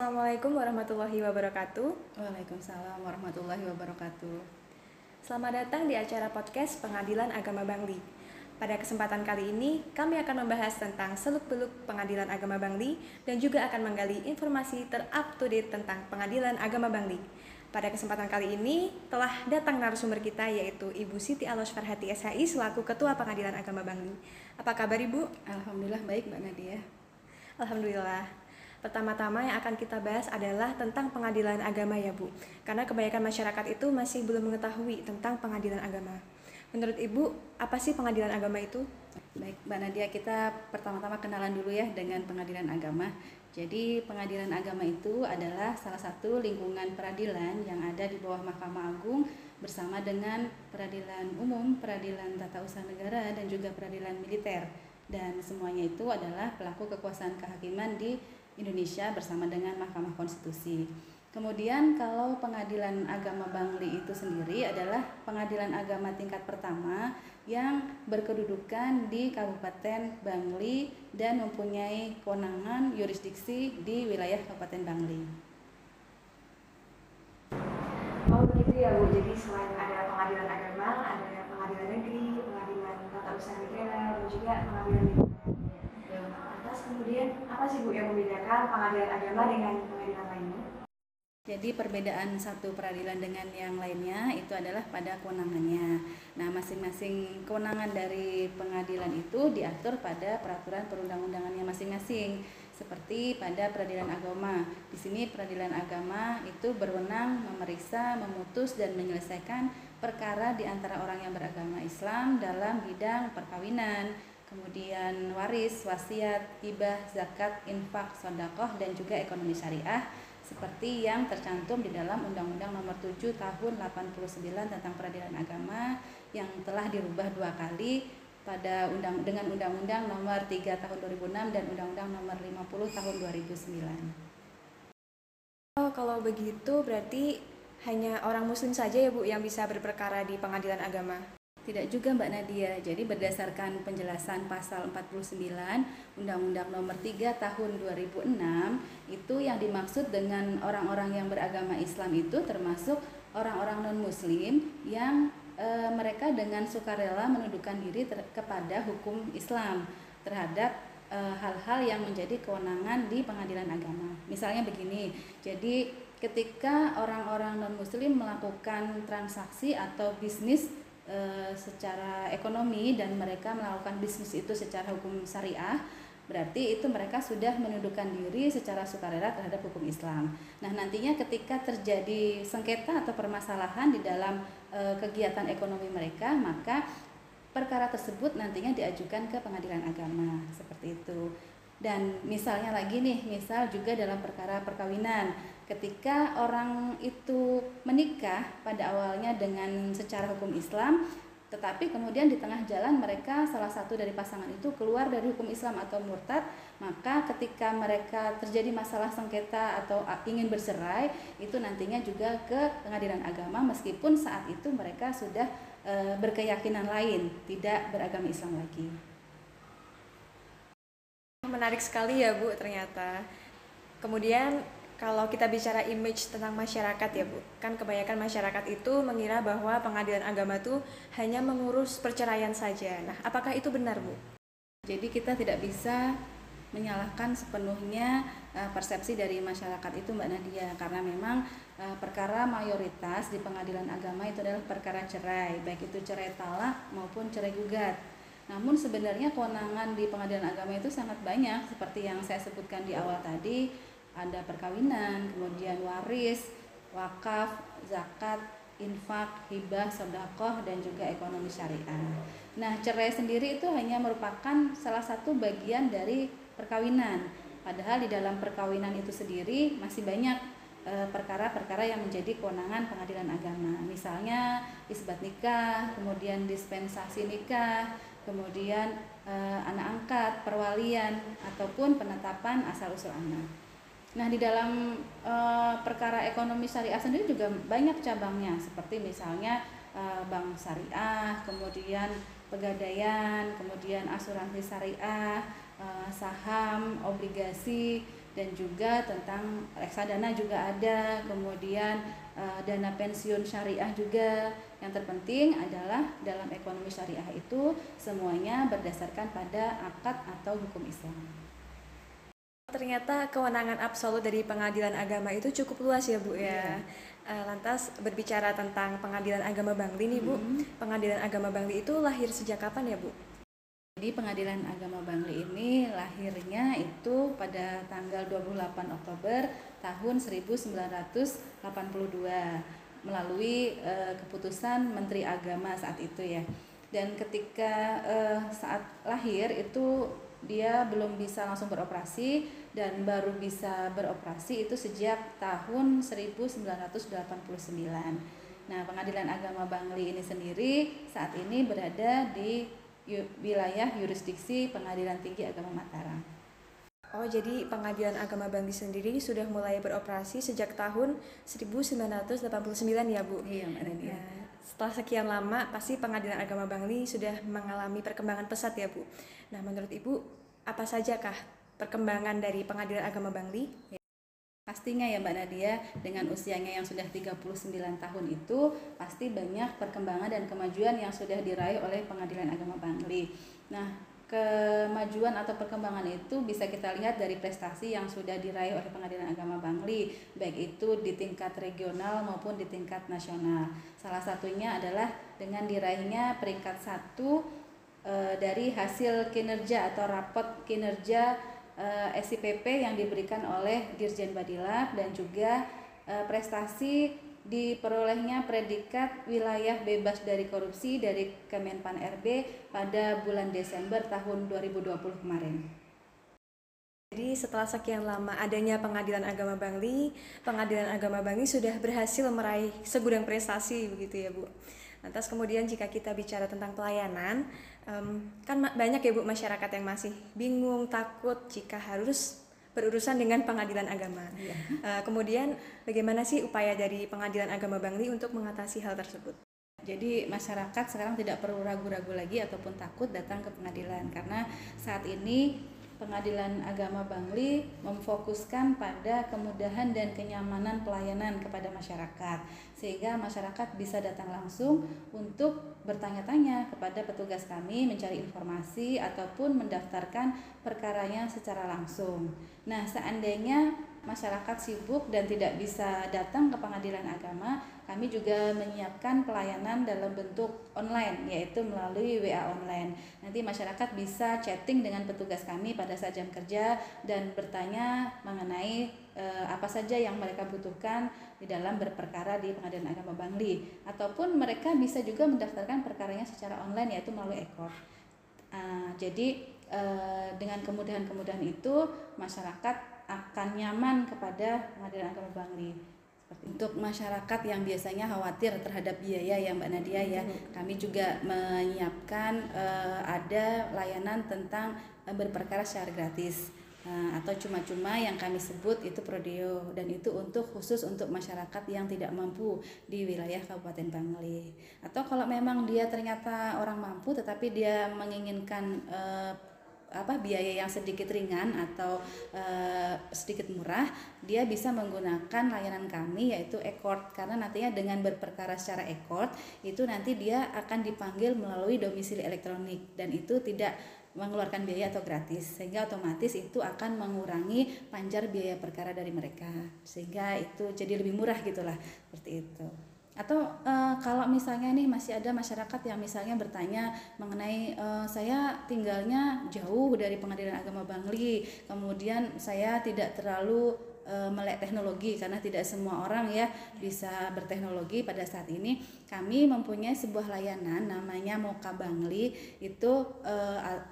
Assalamualaikum warahmatullahi wabarakatuh. Waalaikumsalam warahmatullahi wabarakatuh. Selamat datang di acara podcast Pengadilan Agama Bangli. Pada kesempatan kali ini, kami akan membahas tentang seluk-beluk Pengadilan Agama Bangli dan juga akan menggali informasi ter-up-to-date tentang Pengadilan Agama Bangli. Pada kesempatan kali ini, telah datang narasumber kita yaitu Ibu Siti Alos Farhati SHI selaku Ketua Pengadilan Agama Bangli. Apa kabar Ibu? Alhamdulillah baik Mbak Nadia. Alhamdulillah. Pertama-tama yang akan kita bahas adalah tentang pengadilan agama ya Bu. Karena kebanyakan masyarakat itu masih belum mengetahui tentang pengadilan agama. Menurut Ibu, apa sih pengadilan agama itu? Baik Mbak Nadia, kita pertama-tama kenalan dulu ya dengan pengadilan agama. Jadi pengadilan agama itu adalah salah satu lingkungan peradilan yang ada di bawah Mahkamah Agung bersama dengan peradilan umum, peradilan tata usaha negara dan juga peradilan militer. Dan semuanya itu adalah pelaku kekuasaan kehakiman di Indonesia bersama dengan Mahkamah Konstitusi. Kemudian kalau pengadilan agama Bangli itu sendiri adalah pengadilan agama tingkat pertama yang berkedudukan di Kabupaten Bangli dan mempunyai kewenangan yurisdiksi di wilayah Kabupaten Bangli. Oh begitu ya Bu, jadi selain ada pengadilan agama, ada pengadilan negeri, pengadilan tata usaha negara, dan juga pengadilan militer. Lantas kemudian apa sih Bu yang membedakan pengadilan agama dengan pengadilan lainnya? Jadi perbedaan satu peradilan dengan yang lainnya itu adalah pada kewenangannya. Nah, masing-masing kewenangan dari pengadilan itu diatur pada peraturan perundang-undangannya masing-masing. Seperti pada peradilan agama. Di sini peradilan agama itu berwenang memeriksa, memutus dan menyelesaikan perkara di antara orang yang beragama Islam dalam bidang perkawinan, kemudian waris, wasiat, hibah, zakat, infak, sedekah dan juga ekonomi syariah seperti yang tercantum di dalam Undang-Undang Nomor 7 Tahun 89 tentang Peradilan Agama yang telah dirubah 2 kali pada dengan Undang-Undang Nomor 3 Tahun 2006 dan Undang-Undang Nomor 50 Tahun 2009. Oh, kalau begitu berarti hanya orang muslim saja ya Bu yang bisa berperkara di pengadilan agama? Tidak juga Mbak Nadia. Jadi berdasarkan penjelasan pasal 49 Undang-Undang Nomor 3 Tahun 2006 itu yang dimaksud dengan orang-orang yang beragama Islam itu termasuk orang-orang non-muslim yang mereka dengan sukarela menundukkan diri kepada hukum Islam terhadap hal-hal yang menjadi kewenangan di pengadilan agama. Misalnya begini, jadi ketika orang-orang non-muslim melakukan transaksi atau bisnis secara ekonomi dan mereka melakukan bisnis itu secara hukum syariah, berarti itu mereka sudah menundukkan diri secara sukarela terhadap hukum Islam. Nah, nantinya ketika terjadi sengketa atau permasalahan di dalam kegiatan ekonomi mereka, maka perkara tersebut nantinya diajukan ke pengadilan agama, seperti itu. Dan misalnya lagi nih, misal juga dalam perkara perkawinan, ketika orang itu menikah pada awalnya dengan secara hukum Islam, tetapi kemudian di tengah jalan mereka salah satu dari pasangan itu keluar dari hukum Islam atau murtad, maka ketika mereka terjadi masalah sengketa atau ingin bercerai, itu nantinya juga ke pengadilan agama meskipun saat itu mereka sudah berkeyakinan lain, tidak beragama Islam lagi. Menarik sekali ya Bu ternyata. Kemudian kalau kita bicara image tentang masyarakat ya Bu, kan kebanyakan masyarakat itu mengira bahwa pengadilan agama itu hanya mengurus perceraian saja. Nah, apakah itu benar Bu? Jadi kita tidak bisa menyalahkan sepenuhnya persepsi dari masyarakat itu Mbak Nadia, karena memang perkara mayoritas di pengadilan agama itu adalah perkara cerai, baik itu cerai talak maupun cerai gugat. Namun sebenarnya kewenangan di pengadilan agama itu sangat banyak, seperti yang saya sebutkan di awal tadi, ada perkawinan, kemudian waris, wakaf, zakat, infak, hibah, sedekah dan juga ekonomi syariah. Nah, cerai sendiri itu hanya merupakan salah satu bagian dari perkawinan. Padahal di dalam perkawinan itu sendiri masih banyak perkara-perkara yang menjadi kewenangan pengadilan agama. Misalnya isbat nikah, kemudian dispensasi nikah, kemudian anak angkat, perwalian, ataupun penetapan asal-usul anak. Nah, di dalam perkara ekonomi syariah sendiri juga banyak cabangnya, seperti misalnya bank syariah, kemudian pegadaian, kemudian asuransi syariah, saham, obligasi, dan juga tentang reksadana juga ada, kemudian dana pensiun syariah juga. Yang terpenting adalah dalam ekonomi syariah itu semuanya berdasarkan pada akad atau hukum Islam. Ternyata kewenangan absolut dari pengadilan agama itu cukup luas ya Bu ya. Lantas berbicara tentang pengadilan agama Bangli nih Bu, pengadilan agama Bangli itu lahir sejak kapan ya Bu? Jadi pengadilan agama Bangli ini lahirnya itu pada tanggal 28 Oktober tahun 1982 melalui keputusan Menteri Agama saat itu ya. Dan ketika saat lahir itu dia belum bisa langsung beroperasi dan baru bisa beroperasi itu sejak tahun 1989. Nah, Pengadilan Agama Bangli ini sendiri saat ini berada di wilayah yurisdiksi Pengadilan Tinggi Agama Mataram. Oh, jadi Pengadilan Agama Bangli sendiri sudah mulai beroperasi sejak tahun 1989 ya Bu? Iya, Mbak Nadia. Nah, setelah sekian lama pasti Pengadilan Agama Bangli sudah mengalami perkembangan pesat ya Bu. Nah, menurut Ibu apa sajakah perkembangan dari Pengadilan Agama Bangli? Pastinya ya Mbak Nadia, dengan usianya yang sudah 39 tahun itu pasti banyak perkembangan dan kemajuan yang sudah diraih oleh Pengadilan Agama Bangli. Nah, kemajuan atau perkembangan itu bisa kita lihat dari prestasi yang sudah diraih oleh Pengadilan Agama Bangli, baik itu di tingkat regional maupun di tingkat nasional. Salah satunya adalah dengan diraihnya peringkat 1 dari hasil kinerja atau rapot kinerja SIPP yang diberikan oleh Dirjen Badilab, dan juga prestasi diperolehnya predikat wilayah bebas dari korupsi dari Kemenpan RB pada bulan Desember tahun 2020 kemarin. Jadi setelah sekian lama adanya Pengadilan Agama Bangli, Pengadilan Agama Bangli sudah berhasil meraih segudang prestasi begitu ya Bu. Lantas kemudian jika kita bicara tentang pelayanan, kan banyak ya Bu masyarakat yang masih bingung, takut jika harus berurusan dengan pengadilan agama. Kemudian bagaimana sih upaya dari Pengadilan Agama Bangli untuk mengatasi hal tersebut? Jadi masyarakat sekarang tidak perlu ragu-ragu lagi ataupun takut datang ke pengadilan, karena saat ini Pengadilan Agama Bangli memfokuskan pada kemudahan dan kenyamanan pelayanan kepada masyarakat, sehingga masyarakat bisa datang langsung untuk bertanya-tanya kepada petugas kami, mencari informasi ataupun mendaftarkan perkaranya secara langsung. Nah, seandainya masyarakat sibuk dan tidak bisa datang ke pengadilan agama, kami juga menyiapkan pelayanan dalam bentuk online, yaitu melalui WA online. Nanti masyarakat bisa chatting dengan petugas kami pada saat jam kerja dan bertanya mengenai apa saja yang mereka butuhkan di dalam berperkara di Pengadilan Agama Bangli, ataupun mereka bisa juga mendaftarkan perkaranya secara online, yaitu melalui e-court. Jadi dengan kemudahan-kemudahan itu masyarakat akan nyaman kepada Pengadilan Agama Bangli. Untuk masyarakat yang biasanya khawatir terhadap biaya ya Mbak Nadia ya, kami juga menyiapkan ada layanan tentang berperkara secara gratis atau cuma-cuma yang kami sebut itu prodeo, dan itu khusus untuk masyarakat yang tidak mampu di wilayah Kabupaten Bangli. Atau kalau memang dia ternyata orang mampu tetapi dia menginginkan biaya yang sedikit ringan atau sedikit murah, dia bisa menggunakan layanan kami yaitu e-court, karena nantinya dengan berperkara secara e-court itu nanti dia akan dipanggil melalui domisili elektronik, dan itu tidak mengeluarkan biaya atau gratis, sehingga otomatis itu akan mengurangi panjar biaya perkara dari mereka, sehingga itu jadi lebih murah gitulah, seperti itu. Atau kalau misalnya nih masih ada masyarakat yang misalnya bertanya mengenai saya tinggalnya jauh dari Pengadilan Agama Bangli, kemudian saya tidak terlalu melek teknologi, karena tidak semua orang ya bisa berteknologi. Pada saat ini kami mempunyai sebuah layanan namanya Moka Bangli, itu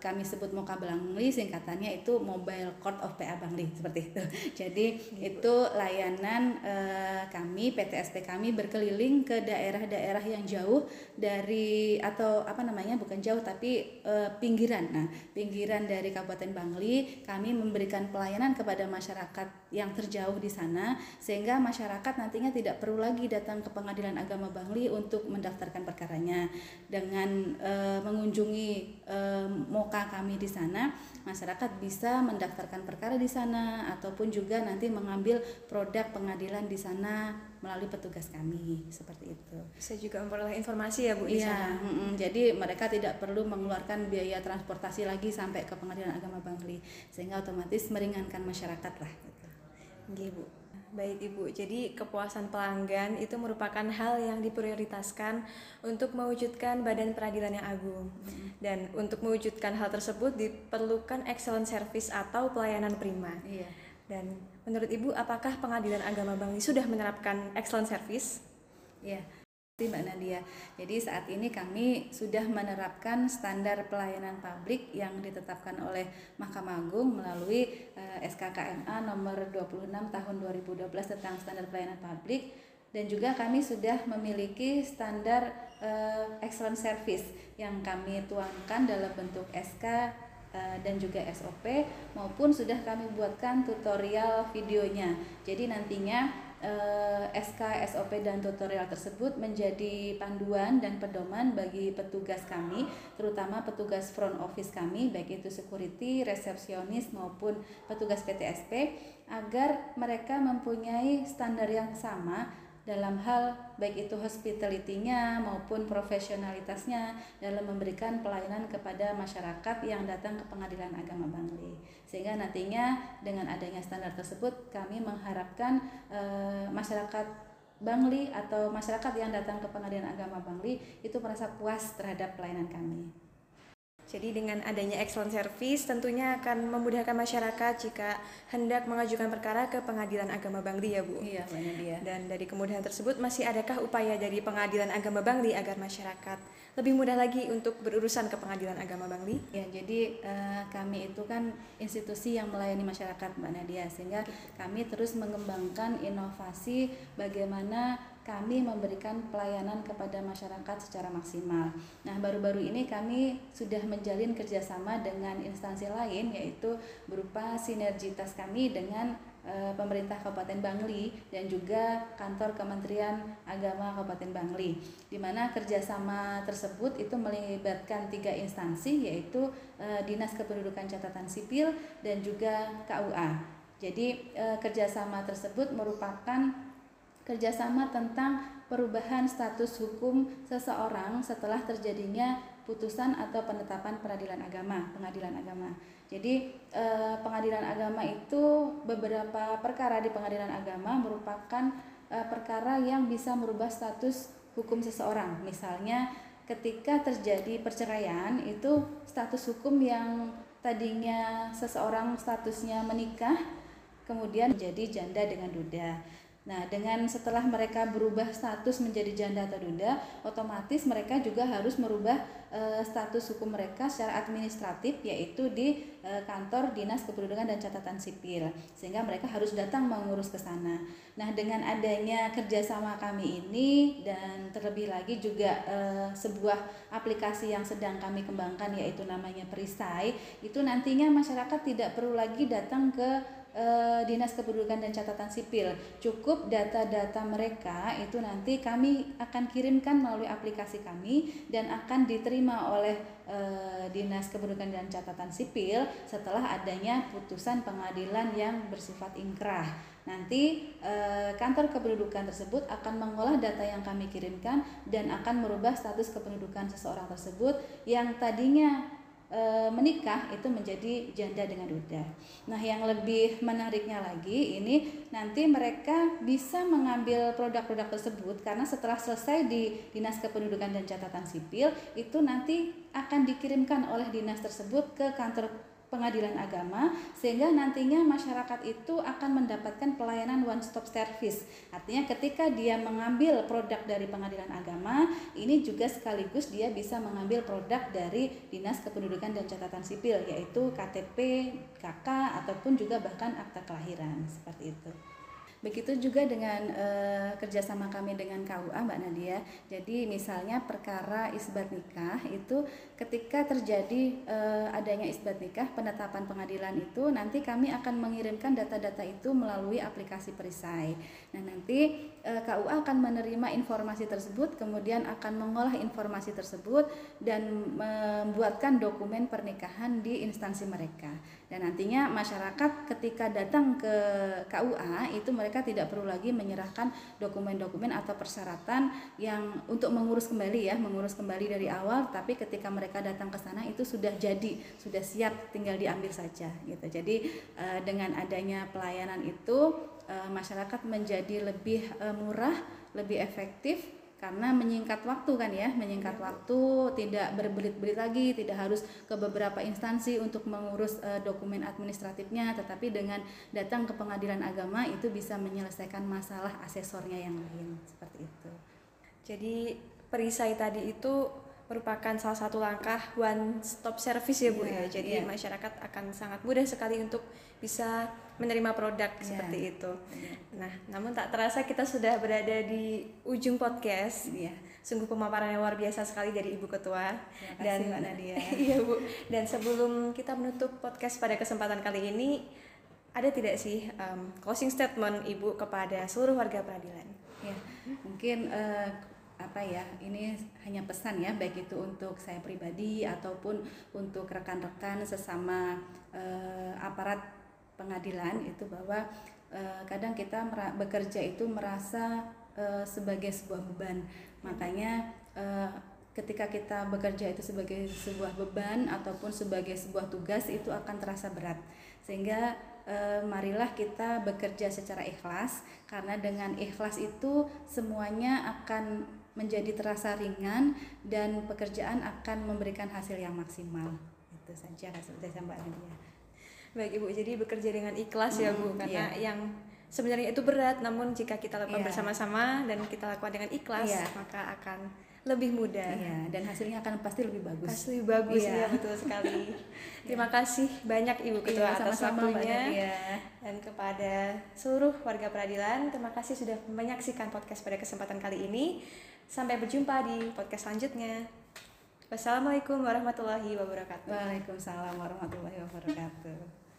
kami sebut Moka Bangli, singkatannya itu Mobile Court of PA Bangli, seperti itu. Jadi itu layanan kami, PTSP kami berkeliling ke daerah-daerah yang jauh dari bukan jauh tapi pinggiran. Nah, pinggiran dari Kabupaten Bangli, kami memberikan pelayanan kepada masyarakat yang terjauh di sana, sehingga masyarakat nantinya tidak perlu lagi datang ke Pengadilan Agama Bangli untuk mendaftarkan perkaranya. Dengan mengunjungi MOKA kami di sana, masyarakat bisa mendaftarkan perkara di sana ataupun juga nanti mengambil produk pengadilan di sana melalui petugas kami, seperti itu. Bisa juga memperoleh informasi ya Bu di sana. Jadi mereka tidak perlu mengeluarkan biaya transportasi lagi sampai ke Pengadilan Agama Bangli, sehingga otomatis meringankan masyarakat lah gitu. Oke Bu. Baik Ibu, jadi kepuasan pelanggan itu merupakan hal yang diprioritaskan untuk mewujudkan badan peradilan yang agung. Dan untuk mewujudkan hal tersebut diperlukan excellent service atau pelayanan prima. Iya. Dan menurut Ibu, apakah Pengadilan Agama Bangli sudah menerapkan excellent service? Iya, Mbak Nadia. Jadi saat ini kami sudah menerapkan standar pelayanan publik yang ditetapkan oleh Mahkamah Agung melalui SKKMA nomor 26 tahun 2012 tentang standar pelayanan publik, dan juga kami sudah memiliki standar excellent service yang kami tuangkan dalam bentuk SK dan juga SOP, maupun sudah kami buatkan tutorial videonya. Jadi nantinya SK, SOP dan tutorial tersebut menjadi panduan dan pedoman bagi petugas kami, terutama petugas front office kami, baik itu security, resepsionis maupun petugas PTSP, agar mereka mempunyai standar yang sama dalam hal baik itu hospitality-nya maupun profesionalitasnya dalam memberikan pelayanan kepada masyarakat yang datang ke Pengadilan Agama Bangli. Sehingga nantinya dengan adanya standar tersebut kami mengharapkan masyarakat Bangli atau masyarakat yang datang ke Pengadilan Agama Bangli itu merasa puas terhadap pelayanan kami. Jadi dengan adanya excellent service tentunya akan memudahkan masyarakat jika hendak mengajukan perkara ke Pengadilan Agama Bangli ya Bu. Iya, benar dia. Dan dari kemudahan tersebut masih adakah upaya dari Pengadilan Agama Bangli agar masyarakat lebih mudah lagi untuk berurusan ke Pengadilan Agama Bangli? Ya, jadi kami itu kan institusi yang melayani masyarakat Mbak Nadia, sehingga kami terus mengembangkan inovasi bagaimana kami memberikan pelayanan kepada masyarakat secara maksimal. Nah, baru-baru ini kami sudah menjalin kerjasama dengan instansi lain, yaitu berupa sinergitas kami dengan pemerintah Kabupaten Bangli dan juga kantor Kementerian Agama Kabupaten Bangli, di mana kerjasama tersebut itu melibatkan 3 instansi, yaitu Dinas Kependudukan Catatan Sipil dan juga KUA. Jadi kerjasama tersebut merupakan kerjasama tentang perubahan status hukum seseorang setelah terjadinya putusan atau penetapan pengadilan agama. Jadi pengadilan agama itu beberapa perkara di pengadilan agama merupakan perkara yang bisa merubah status hukum seseorang. Misalnya ketika terjadi perceraian, itu status hukum yang tadinya seseorang statusnya menikah kemudian menjadi janda dengan duda. Nah, dengan setelah mereka berubah status menjadi janda atau duda, otomatis mereka juga harus merubah status hukum mereka secara administratif, yaitu di kantor Dinas Kependudukan dan Catatan Sipil, sehingga mereka harus datang mengurus ke sana. Nah, dengan adanya kerjasama kami ini dan terlebih lagi juga sebuah aplikasi yang sedang kami kembangkan, yaitu namanya Perisai, itu nantinya masyarakat tidak perlu lagi datang ke Dinas Kependudukan dan Catatan Sipil. Cukup data-data mereka itu nanti kami akan kirimkan melalui aplikasi kami dan akan diterima oleh Dinas Kependudukan dan Catatan Sipil setelah adanya putusan pengadilan yang bersifat ingkrah. Nanti kantor kependudukan tersebut akan mengolah data yang kami kirimkan dan akan merubah status kependudukan seseorang tersebut yang tadinya menikah itu menjadi janda dengan duda. Nah, yang lebih menariknya lagi ini nanti mereka bisa mengambil produk-produk tersebut karena setelah selesai di Dinas Kependudukan dan Catatan Sipil itu nanti akan dikirimkan oleh dinas tersebut ke kantor Pengadilan Agama, sehingga nantinya masyarakat itu akan mendapatkan pelayanan one stop service. Artinya ketika dia mengambil produk dari Pengadilan Agama, ini juga sekaligus dia bisa mengambil produk dari Dinas Kependudukan dan Catatan Sipil, yaitu KTP, KK ataupun juga bahkan akta kelahiran, seperti itu. Begitu juga dengan kerjasama kami dengan KUA, Mbak Nadia. Jadi misalnya perkara isbat nikah itu ketika terjadi adanya isbat nikah, penetapan pengadilan itu nanti kami akan mengirimkan data-data itu melalui aplikasi perisai. Nah nanti KUA akan menerima informasi tersebut, kemudian akan mengolah informasi tersebut dan membuatkan dokumen pernikahan di instansi mereka. Dan nantinya masyarakat ketika datang ke KUA itu mereka tidak perlu lagi menyerahkan dokumen-dokumen atau persyaratan yang untuk mengurus kembali dari awal, tapi ketika mereka datang ke sana itu sudah jadi, sudah siap, tinggal diambil saja gitu. Jadi dengan adanya pelayanan itu masyarakat menjadi lebih murah, lebih efektif karena menyingkat waktu kan ya, waktu, tidak berbelit-belit lagi, tidak harus ke beberapa instansi untuk mengurus dokumen administratifnya, tetapi dengan datang ke pengadilan agama itu bisa menyelesaikan masalah asesornya yang lain, seperti itu. Jadi perisai tadi itu merupakan salah satu langkah one stop service ya Bu ya. Jadi masyarakat akan sangat mudah sekali untuk bisa menerima produk seperti itu. Nah, namun tak terasa kita sudah berada di ujung podcast. Sungguh pemaparan yang luar biasa sekali dari Ibu Ketua. Dan Mbak Nadia. Iya Bu. Dan sebelum kita menutup podcast pada kesempatan kali ini, ada tidak sih closing statement Ibu kepada seluruh warga peradilan? Ya, mungkin ini hanya pesan ya, baik itu untuk saya pribadi ataupun untuk rekan-rekan sesama aparat pengadilan itu, bahwa kadang kita bekerja itu merasa sebagai sebuah beban. Makanya ketika kita bekerja itu sebagai sebuah beban ataupun sebagai sebuah tugas itu akan terasa berat. Sehingga marilah kita bekerja secara ikhlas, karena dengan ikhlas itu semuanya akan menjadi terasa ringan dan pekerjaan akan memberikan hasil yang maksimal. Itu saja Mbak Nadia. Baik Ibu, jadi bekerja dengan ikhlas ya Bu, karena yang sebenarnya itu berat, namun jika kita lakukan bersama-sama dan kita lakukan dengan ikhlas, maka akan lebih mudah. Dan hasilnya akan pasti lebih bagus. Ya, betul sekali. Terima kasih banyak Ibu Ketua atas waktunya. Dan kepada seluruh warga peradilan, terima kasih sudah menyaksikan podcast pada kesempatan kali ini. Sampai berjumpa di podcast selanjutnya. Wassalamualaikum warahmatullahi wabarakatuh. Waalaikumsalam warahmatullahi wabarakatuh.